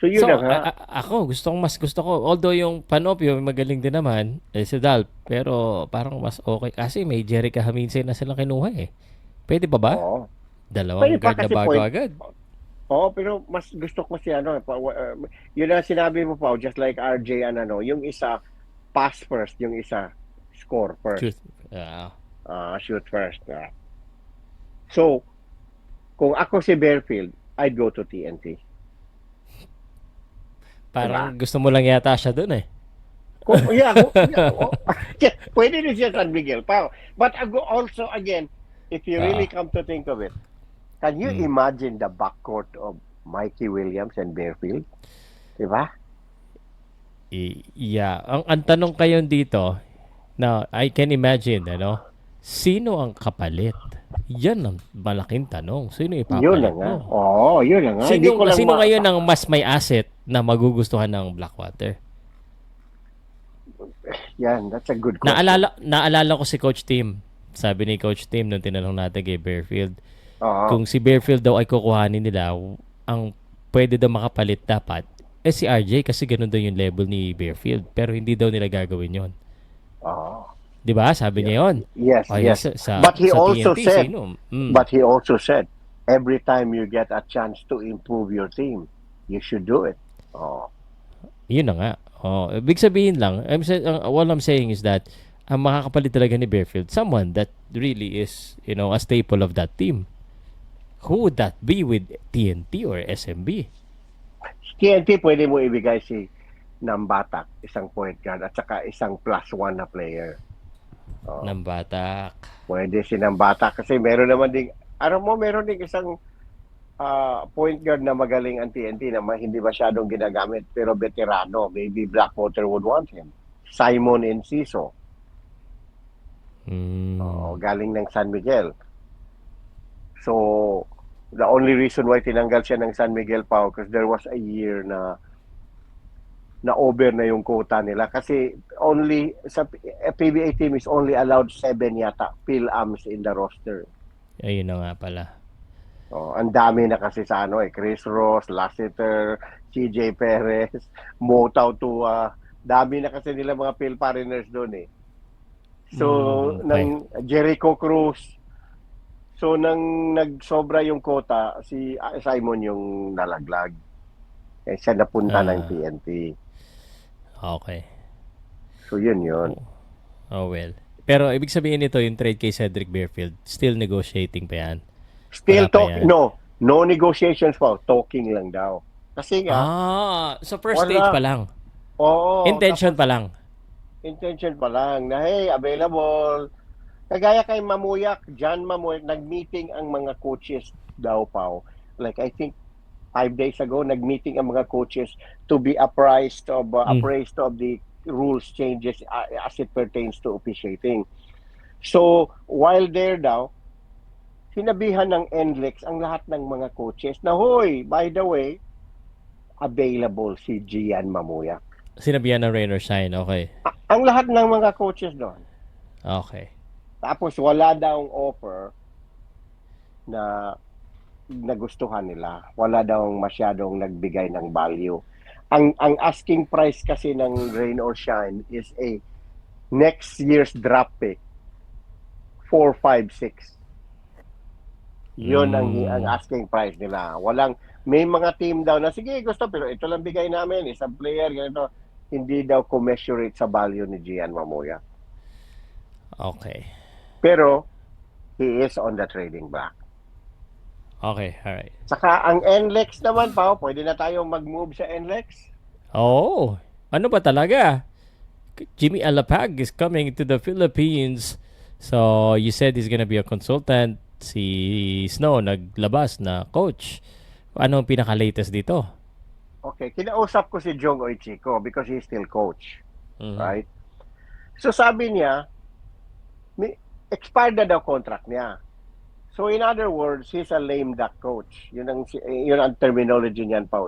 So yun na So, nga. ako, mas gusto ko. Although yung Panopio, magaling din naman, si Dal. Pero parang mas okay. Kasi may Jerica Haminse na silang kinuha eh. Pwede pa ba? Oo. Pwede Dalawang pa guard na kasi bago point. agad. Oo, pero mas gusto ko si ano, yun ang sinabi mo pa, just like RJ and ano, yung isa pass first, yung isa score first, Truth. Ah, shoot first. So, kung ako si Bearfield, I'd go to TNT. Diba? parang gusto mo lang yata siya dun eh. Yeah, yeah, pwede rin siya San Miguel pa. But also, again, if you really Ah, come to think of it, can you mm. imagine the backcourt of Mikey Williams and Bearfield? Diba? Yeah. Ang tanong kayo dito, now, I can imagine, ano, sino ang kapalit? Yan ang malaking tanong. Sino Yun na ipapalit nga. mo? Oo, yun na nga. Hindi ko lang Sino ngayon ang mas may asset na magugustuhan ng Blackwater? Yan, that's a good question. Naalala ko si Coach Tim. Sabi ni Coach Tim nung tinanong natin kay Bearfield, Oo. kung si Bearfield daw ay kukuhanin nila, ang pwede daw makapalit dapat, si RJ kasi ganun daw yung level ni Bearfield. Pero hindi daw nila gagawin yon. Oo. 'Di ba? Sabi Yeah. niya yon. Yes, O yes. But he sa also TNT, said, sino? every time you get a chance to improve your team, you should do it. Oh. Yun na nga. Oh, ibig sabihin lang, what I'm saying is that ang makakapalit talaga ni Bearfield, someone that really is, a staple of that team. Who would that be with TNT or SMB? TNT pwede mo ibigay si Nambatak, isang point guard, at saka isang +1 na player. Oh. Ng Batak. Pwede si Nambatak kasi meron naman ding, alam mo, meron ding isang point guard na magaling ang TNT na hindi masyadong ginagamit pero veterano. Maybe Blackwater would want him. Simon Enciso. Hmm. Galing ng San Miguel. So, the only reason why tinanggal siya ng San Miguel Pao because there was a year na over na yung quota nila kasi only sa PBA team is only allowed 7 yata PhilAms in the roster. Ayun na nga pala. Ang dami na kasi sa ano Chris Ross, Lassiter, CJ Perez, Motaw Tua, dami na kasi nila mga Phil foreigners doon eh. So, Okay. ng Jericho Cruz, so nang nagsobra yung quota, si Simon yung nalaglag. Siya napunta ng Ah, TNT. okay. So, yun yun. Oh, oh well. Pero ibig sabihin nito, yung trade kay Cedric Bearfield, still negotiating pa yan? Still Wala pa talk, yan? no negotiations pa, talking lang daw. Kasi nga, So first stage pa wala, lang. oo, Intention tapos pa lang. intention pa lang na, hey, available. Kagaya kay Mamuyak, John Mamuyak, nag-meeting ang mga coaches daw pa. Like, I think 5 days ago, nag-meeting ang mga coaches to be Mm. appraised of the rules changes as it pertains to officiating. So, while there daw, sinabihan ng NLEX ang lahat ng mga coaches na, hoy, by the way, available si Gian Mamuyak. Sinabihan ng rain or shine. Okay. Ang lahat ng mga coaches doon. Okay. Tapos wala daw offer na nagustuhan nila. Wala daw masyadong nagbigay ng value. Ang asking price kasi ng Rain or Shine is a next year's draft pick 4, 5, 6. Yun ang Mm. asking price nila. May mga team daw na sige gusto pero ito lang bigay namin, isang player ganito. Hindi daw commensurate sa value ni Gian Mamoya. Okay. Pero he is on the trading block. Okay. Alright. Saka ang NLEX naman pa, pwede na tayong mag-move sa NLEX. Oh. Ano ba talaga? Jimmy Alapag is coming to the Philippines. So, you said he's gonna be a consultant. Si Snow naglabas na coach. Ano ang pinaka-latest dito? Okay, kinausap ko si Jong Oichiko because he's still coach, Mhm. right? So sabi niya, may, expired na daw contract niya. So in other words, he's a lame duck coach. Yun ang terminology niyan pa.